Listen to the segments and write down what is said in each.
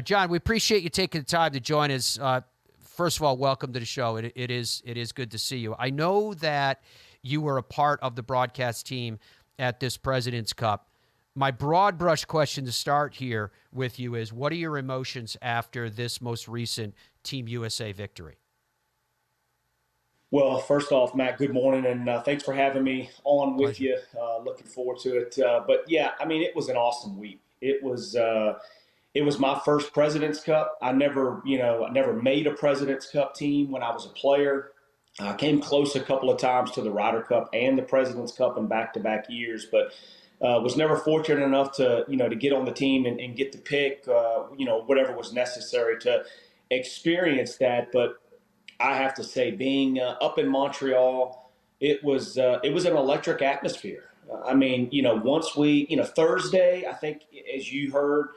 John, we appreciate you taking the time to join us. First of all, welcome to the show. It is good to see you. I know that you were a part of the broadcast team at this President's Cup. My broad brush question to start here with you is, what are your emotions after this most recent Team USA victory? Well, first off, Matt, good morning, and thanks for having me on with Pleasure. you. Looking forward to it. But yeah, I mean, it was an awesome week. It was my first President's Cup. I never made a President's Cup team when I was a player. I came close a couple of times to the Ryder Cup and the President's Cup in back-to-back years, but was never fortunate enough to get on the team and get the pick, whatever was necessary to experience that. But I have to say, being up in Montreal, it was an electric atmosphere. I mean, once Thursday, I think, as you heard,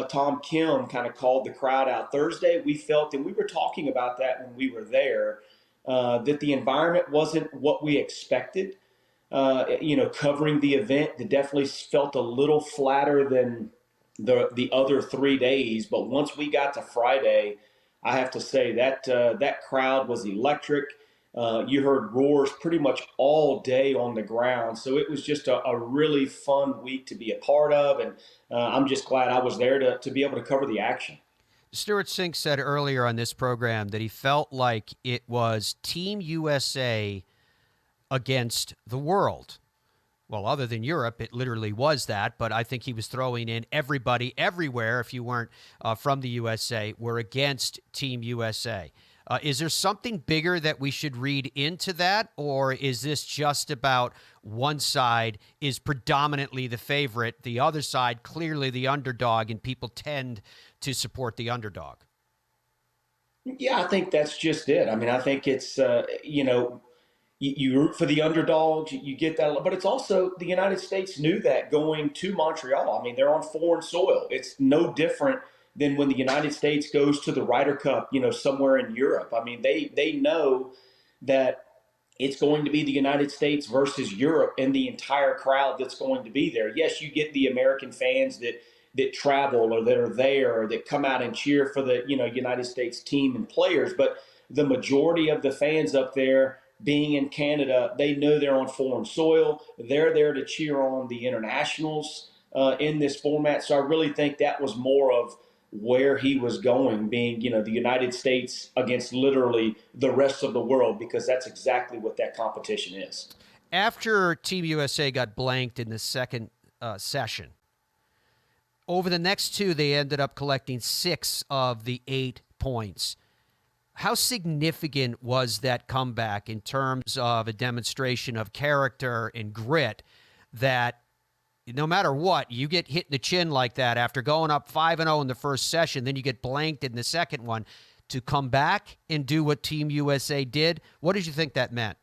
Tom Kim kind of called the crowd out. Thursday, we felt, and we were talking about that when we were there, that the environment wasn't what we expected. Covering the event, that definitely felt a little flatter than the other 3 days. But once we got to Friday, I have to say that that crowd was electric. You heard roars pretty much all day on the ground. So it was just a really fun week to be a part of. And I'm just glad I was there to be able to cover the action. Stuart Sink said earlier on this program that he felt like it was Team USA against the world. Well, other than Europe, it literally was that, but I think he was throwing in everybody everywhere, if you weren't from the USA, were against Team USA. Is there something bigger that we should read into that, or is this just about one side is predominantly the favorite, the other side clearly the underdog, and people tend to support the underdog? Yeah, I think that's just it. I mean, I think it's, you root for the underdogs, you get that. But it's also the United States knew that going to Montreal. I mean, they're on foreign soil. It's no different than when the United States goes to the Ryder Cup, somewhere in Europe. I mean, they know that it's going to be the United States versus Europe and the entire crowd that's going to be there. Yes, you get the American fans that travel or that are there or that come out and cheer for the United States team and players, but the majority of the fans up there, being in Canada, they know they're on foreign soil. They're there to cheer on the internationals in this format. So I really think that was more of where he was going, being, the United States against literally the rest of the world, because that's exactly what that competition is. After Team USA got blanked in the second session, over the next two, they ended up collecting 6 of the 8 points. How significant was that comeback in terms of a demonstration of character and grit that no matter what, you get hit in the chin like that after going up 5-0 in the first session, then you get blanked in the second one, to come back and do what Team USA did? What did you think that meant?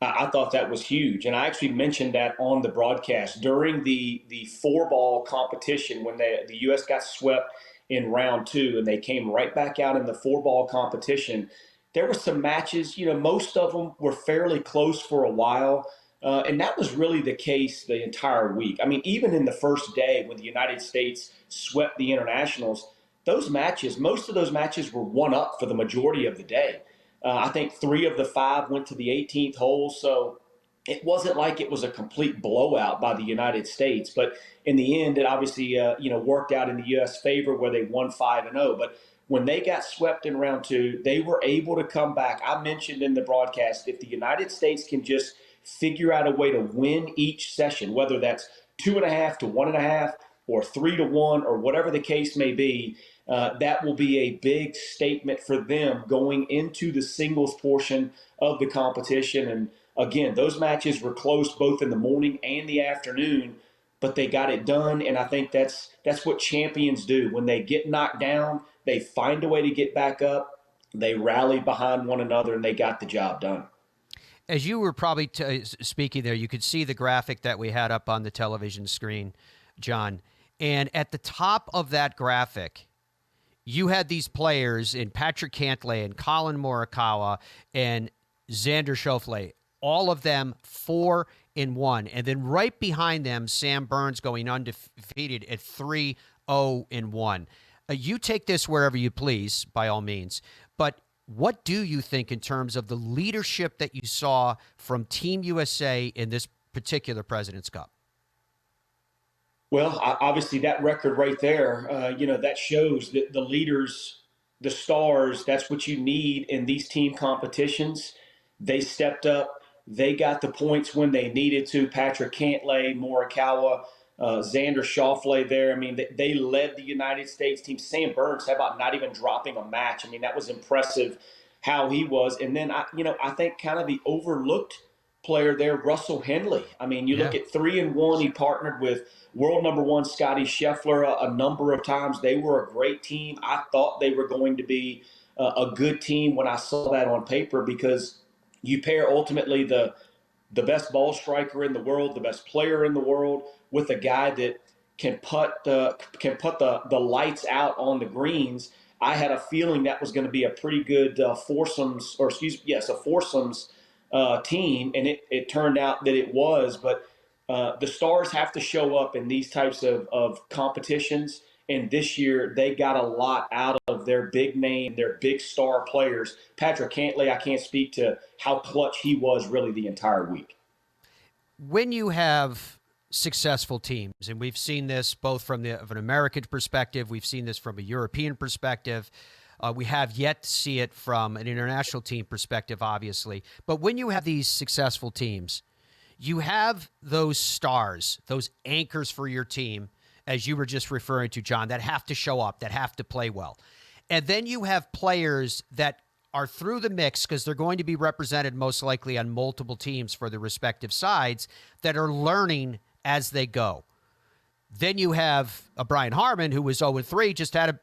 I thought that was huge. And I actually mentioned that on the broadcast during the 4-ball competition when the U.S. got swept in round 2 and they came right back out in the 4-ball competition. There were some matches, most of them were fairly close for a while. And that was really the case the entire week. I mean, even in the first day when the United States swept the internationals, most of those matches were one up for the majority of the day. I think 3 of the 5 went to the 18th hole. So it wasn't like it was a complete blowout by the United States. But in the end, it obviously, worked out in the U.S. favor where they won 5-0. But when they got swept in round 2, they were able to come back. I mentioned in the broadcast, if the United States can just figure out a way to win each session, whether that's 2.5 to 1.5 or 3-1 or whatever the case may be, that will be a big statement for them going into the singles portion of the competition. And again, those matches were close both in the morning and the afternoon, but they got it done. And I think that's what champions do. When they get knocked down, they find a way to get back up. They rally behind one another, and they got the job done. As you were probably speaking there, you could see the graphic that we had up on the television screen, John. And at the top of that graphic, you had these players in Patrick Cantlay and Colin Morikawa and Xander Schauffele, all of them 4-1. And then right behind them, Sam Burns going undefeated at 3-0-1. You take this wherever you please, by all means. But what do you think in terms of the leadership that you saw from Team USA in this particular President's Cup? Well, obviously that record right there, that shows that the leaders, the stars, that's what you need in these team competitions. They stepped up. They got the points when they needed to. Patrick Cantlay, Morikawa, Xander Schauffele there. I mean, they led the United States team. Sam Burns, how about not even dropping a match? I mean, that was impressive how he was. And then, I think kind of the overlooked player there, Russell Henley. I mean, you look Yeah. at 3-1. He partnered with world number one Scotty Scheffler a number of times. They were a great team. I thought they were going to be a good team when I saw that on paper, because you pair ultimately the best ball striker in the world, the best player in the world, with a guy that can put the lights out on the greens. I had a feeling that was going to be a pretty good a foursomes team, and it turned out that it was. But the stars have to show up in these types of competitions. And this year, they got a lot out of their big name, their big star players. Patrick Cantlay, I can't speak to how clutch he was really the entire week. When you have successful teams, and we've seen this both from of an American perspective, we've seen this from a European perspective. We have yet to see it from an international team perspective, obviously. But when you have these successful teams, you have those stars, those anchors for your team, as you were just referring to, John, that have to show up, that have to play well. And then you have players that are through the mix because they're going to be represented most likely on multiple teams for the respective sides that are learning as they go. Then you have a Brian Harman who was 0-3, just had a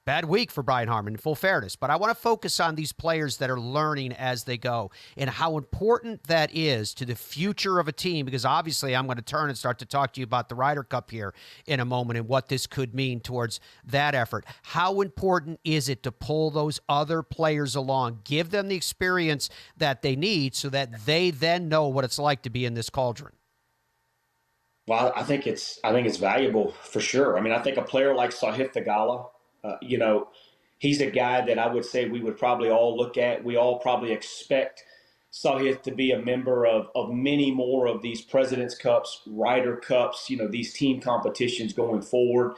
bad week for Brian Harman, in full fairness. But I want to focus on these players that are learning as they go and how important that is to the future of a team, because obviously I'm going to turn and start to talk to you about the Ryder Cup here in a moment and what this could mean towards that effort. How important is it to pull those other players along, give them the experience that they need so that they then know what it's like to be in this cauldron? Well, I think it's valuable for sure. I mean, I think a player like Sahith Theegala, he's a guy that I would say we would probably all look at. We all probably expect Sahith to be a member of many more of these President's Cups, Ryder Cups, these team competitions going forward.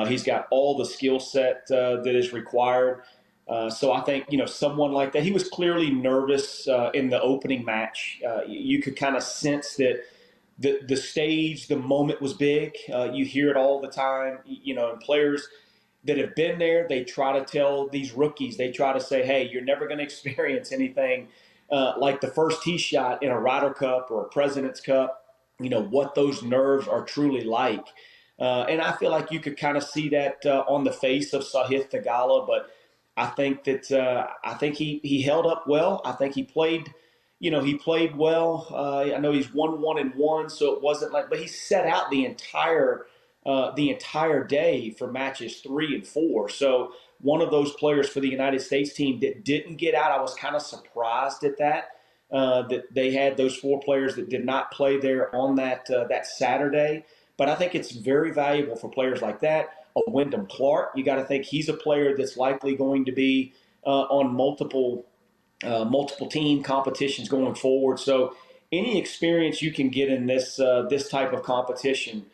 He's got all the skill set that is required. So I think, someone like that, he was clearly nervous in the opening match. You could kind of sense that the stage, the moment was big. You hear it all the time, and players that have been there, they try to tell these rookies, they try to say, hey, you're never going to experience anything like the first tee shot in a Ryder Cup or a President's Cup, what those nerves are truly like. And I feel like you could kind of see that on the face of Sahith Theegala, but I think he held up well. I think he played well. I know he's 1-1-1, so it wasn't like, but he set out the entire day for matches 3 and 4. So one of those players for the United States team that didn't get out, I was kind of surprised at that. That they had those 4 players that did not play there on that Saturday. But I think it's very valuable for players like that. Wyndham Clark, you got to think he's a player that's likely going to be on multiple team competitions going forward. So any experience you can get in this type of competition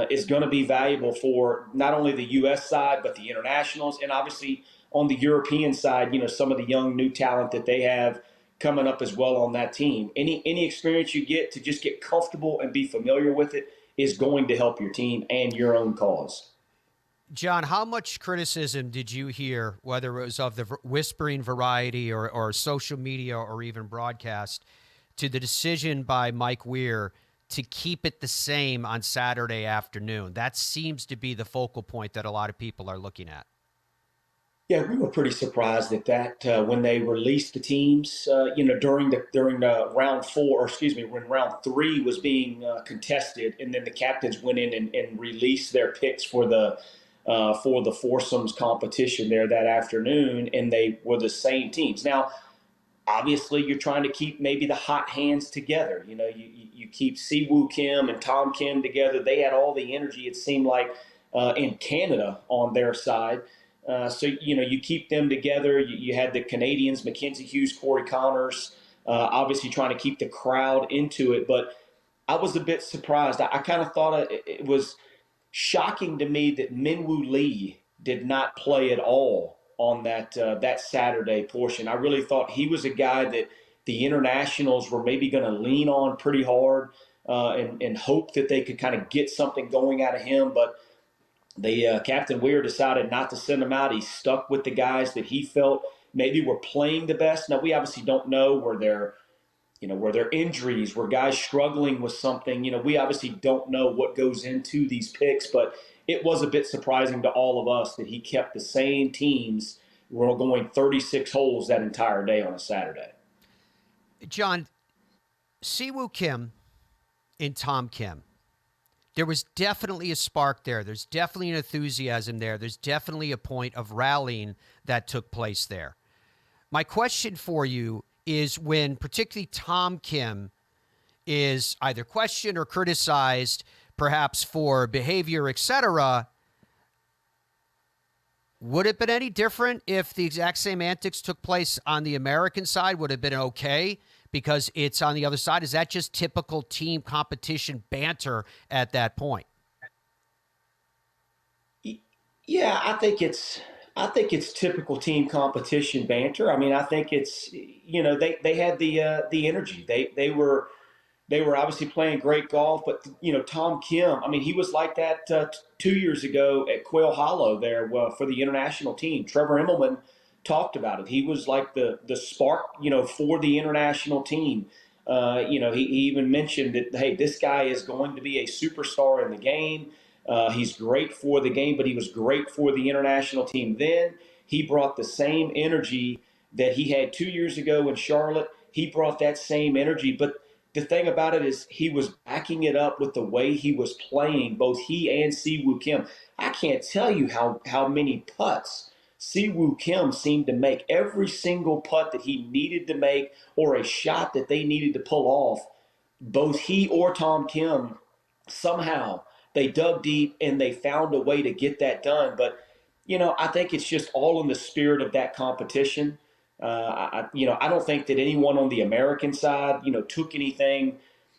is going to be valuable for not only the U.S. side but the internationals, and obviously on the European side, some of the young new talent that they have coming up as well on that team. Any experience you get to just get comfortable and be familiar with it is going to help your team and your own cause. John, how much criticism did you hear, whether it was of the whispering variety or social media or even broadcast, to the decision by Mike Weir to keep it the same on Saturday afternoon? That seems to be the focal point that a lot of people are looking at. Yeah, we were pretty surprised at that when they released the teams. During the round 4, or excuse me, when round 3 was being contested, and then the captains went in and released their picks for the foursomes competition there that afternoon, and they were the same teams. Now, obviously, you're trying to keep maybe the hot hands together. You keep Siwoo Kim and Tom Kim together. They had all the energy, it seemed like, in Canada on their side. So, you keep them together. You had the Canadians, Mackenzie Hughes, Corey Connors, obviously trying to keep the crowd into it. But I was a bit surprised. I kind of thought it was shocking to me that Minwoo Lee did not play at all on that Saturday portion. I really thought he was a guy that the internationals were maybe going to lean on pretty hard and hope that they could kind of get something going out of him. But Captain Weir decided not to send him out. He stuck with the guys that he felt maybe were playing the best. Now, we obviously don't know were there injuries, were guys struggling with something. We obviously don't know what goes into these picks, but it was a bit surprising to all of us that he kept the same teams. We're going 36 holes that entire day on a Saturday. John, Siwoo Kim and Tom Kim. There was definitely a spark there. There's definitely an enthusiasm there. There's definitely a point of rallying that took place there. My question for you is when particularly Tom Kim is either questioned or criticized, perhaps for behavior, etc., would it have been any different if the exact same antics took place on the American side? Would it have been okay because it's on the other side? Is that just typical team competition banter at that point? Yeah, I think it's typical team competition banter. I mean, I think it's they had the energy. They were obviously playing great golf, but Tom Kim. I mean, he was like that 2 years ago at Quail Hollow there for the international team. Trevor Immelman talked about it. He was like the spark, for the international team. He even mentioned that, hey, this guy is going to be a superstar in the game. He's great for the game, but he was great for the international team then. He brought the same energy that he had 2 years ago in Charlotte. He brought that same energy, but the thing about it is he was backing it up with the way he was playing, both he and Siwoo Kim. I can't tell you how many putts Siwoo Kim seemed to make. Every single putt that he needed to make or a shot that they needed to pull off, both he or Tom Kim, somehow they dug deep and they found a way to get that done. But, I think it's just all in the spirit of that competition. I don't think that anyone on the American side, took anything,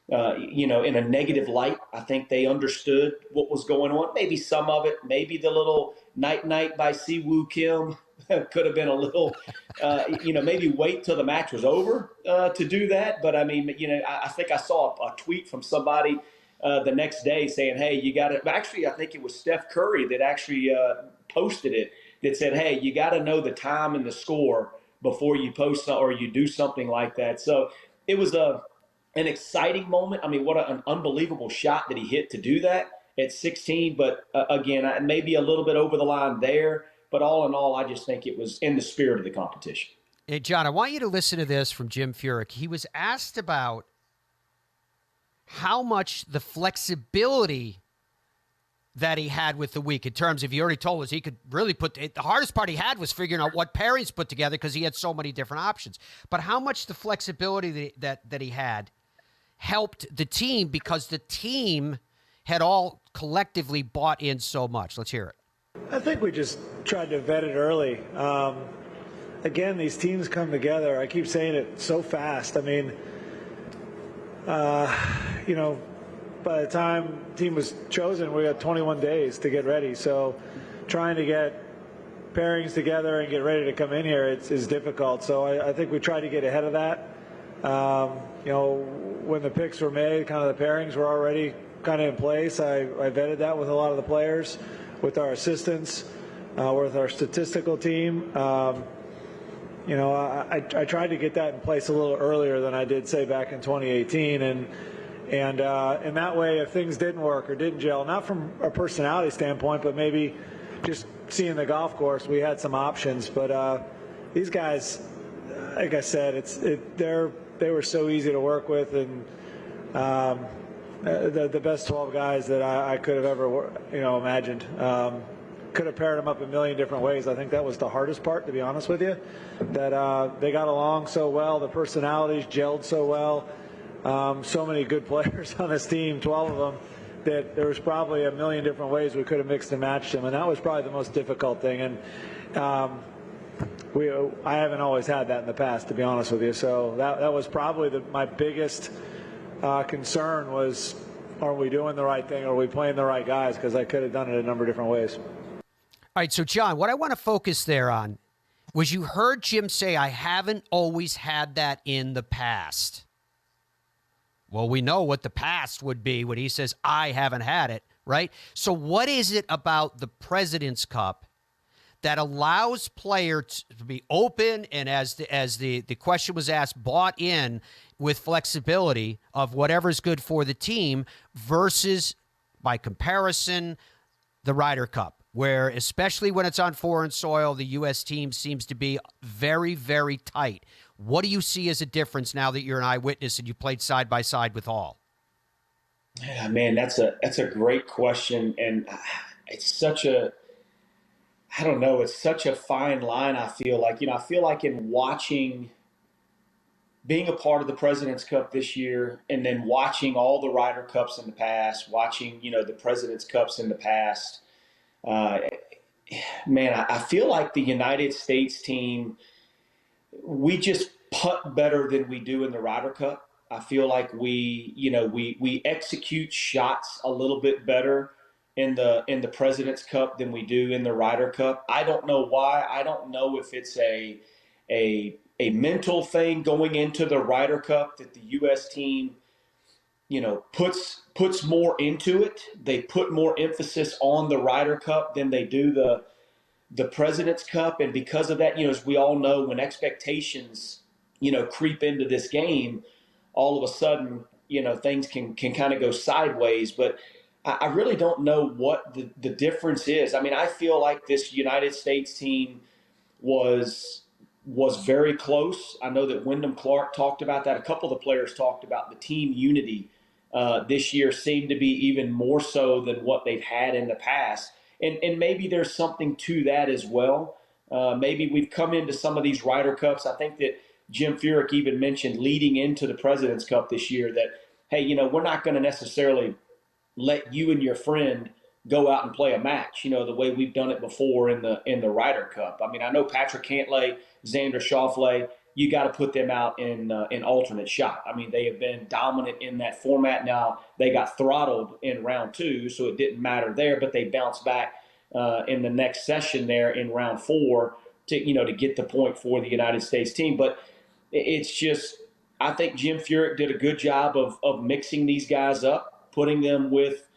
in a negative light. I think they understood what was going on. Maybe some of it, maybe the little night by Siwoo Kim could have been a little, maybe wait till the match was over to do that. But I mean, I think I saw a tweet from somebody the next day saying, hey, you got to, actually, I think it was Steph Curry that actually posted it that said, hey, you got to know the time and the score before you post or you do something like that. So it was an exciting moment. I mean, what an unbelievable shot that he hit to do that at 16. But again, maybe a little bit over the line there. But all in all, I just think it was in the spirit of the competition. Hey, John, I want you to listen to this from Jim Furyk. He was asked about how much the flexibility that he had with the week in terms of, he already told us he could really the hardest part he had was figuring out what pairings to put together because he had so many different options. But how much the flexibility that he had helped the team because the team had all collectively bought in so much. Let's hear it. I think we just tried to vet it early. Again, these teams come together. I keep saying it so fast. I mean, by the time the team was chosen, we had 21 days to get ready. So trying to get pairings together and get ready to come in here is difficult. So I think we tried to get ahead of that. When the picks were made, kind of the pairings were already kind of in place. I vetted that with a lot of the players, with our assistants, with our statistical team. I tried to get that in place a little earlier than I did, say, back in 2018. And in that way, if things didn't work or didn't gel, not from a personality standpoint, but maybe just seeing the golf course, we had some options. But these guys, like I said, they were so easy to work with, and the best 12 guys that I could have ever imagined. Could have paired them up a million different ways. I think that was the hardest part, to be honest with you, that they got along so well, the personalities gelled so well. So many good players on this team, 12 of them, that there was probably a million different ways we could have mixed and matched them, and that was probably the most difficult thing. And I haven't always had that in the past, to be honest with you. So that was probably my biggest concern was, are we doing the right thing? Are we playing the right guys? Because I could have done it a number of different ways. All right, so John, what I want to focus there on was you heard Jim say, I haven't always had that in the past. Well, we know what the past would be when he says, I haven't had it, right? So what is it about the President's Cup that allows players to be open and, as the question was asked, bought in with flexibility of whatever's good for the team versus, by comparison, the Ryder Cup, where, especially when it's on foreign soil, the U.S. team seems to be very, very tight. What do you see as a difference now that you're an eyewitness and you played side by side with all? Yeah, man, that's a great question, and it's such a, I don't know, it's such a fine line. I feel like, I feel like in watching, being a part of the President's Cup this year, and then watching all the Ryder Cups in the past, watching the President's Cups in the past, man, I feel like the United States team, we just putt better than we do in the Ryder Cup. I feel like we execute shots a little bit better in the President's Cup than we do in the Ryder Cup. I don't know why. I don't know if it's a mental thing going into the Ryder Cup that the U.S. team, puts more into it. They put more emphasis on the Ryder Cup than they do the President's Cup, and because of that, as we all know, when expectations, creep into this game, all of a sudden, things can kind of go sideways. But I really don't know what the difference is. I mean, I feel like this United States team was very close. I know that Wyndham Clark talked about that. A couple of the players talked about the team unity this year seemed to be even more so than what they've had in the past. And maybe there's something to that as well. Maybe we've come into some of these Ryder Cups. I think that Jim Furyk even mentioned leading into the President's Cup this year that, hey, we're not going to necessarily let you and your friend go out and play a match, the way we've done it before in the Ryder Cup. I mean, I know Patrick Cantlay, Xander Schauffele, you got to put them out in alternate shot. I mean, they have been dominant in that format. Now, they got throttled in round 2, so it didn't matter there, but they bounced back in the next session there in round 4 to get the point for the United States team. But it's just, I think Jim Furyk did a good job of mixing these guys up, putting them with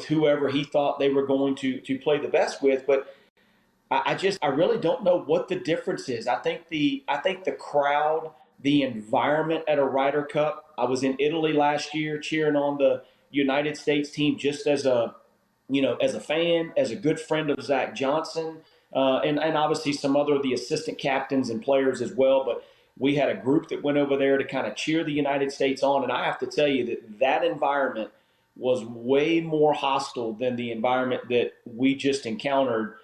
whoever he thought they were going to play the best with. But I really don't know what the difference is. I think the crowd, the environment at a Ryder Cup. I was in Italy last year cheering on the United States team just as a fan, as a good friend of Zach Johnson, and obviously some other of the assistant captains and players as well. But we had a group that went over there to kind of cheer the United States on, and I have to tell you that environment was way more hostile than the environment that we just encountered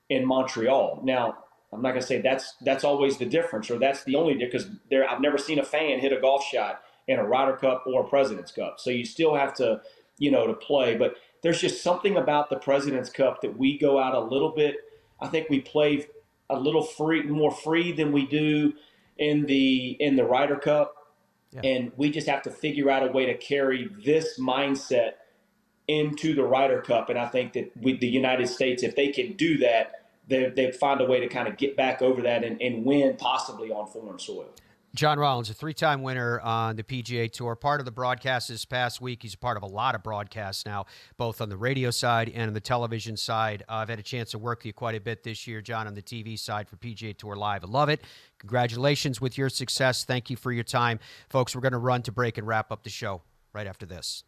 in Montreal. Now, I'm not going to say that's always the difference or that's the only difference, because I've never seen a fan hit a golf shot in a Ryder Cup or a President's Cup. So you still have to, to play. But there's just something about the President's Cup that we go out a little bit. I think we play a little more free than we do in the Ryder Cup. Yeah. And we just have to figure out a way to carry this mindset into the Ryder Cup. And I think that with the United States, if they can do that, they find a way to kind of get back over that and win possibly on foreign soil. John Rollins, a 3-time winner on the PGA Tour, part of the broadcast this past week. He's a part of a lot of broadcasts now, both on the radio side and on the television side. I've had a chance to work with you quite a bit this year, John, on the TV side for PGA Tour Live. I love it. Congratulations with your success. Thank you for your time. Folks, we're going to run to break and wrap up the show right after this.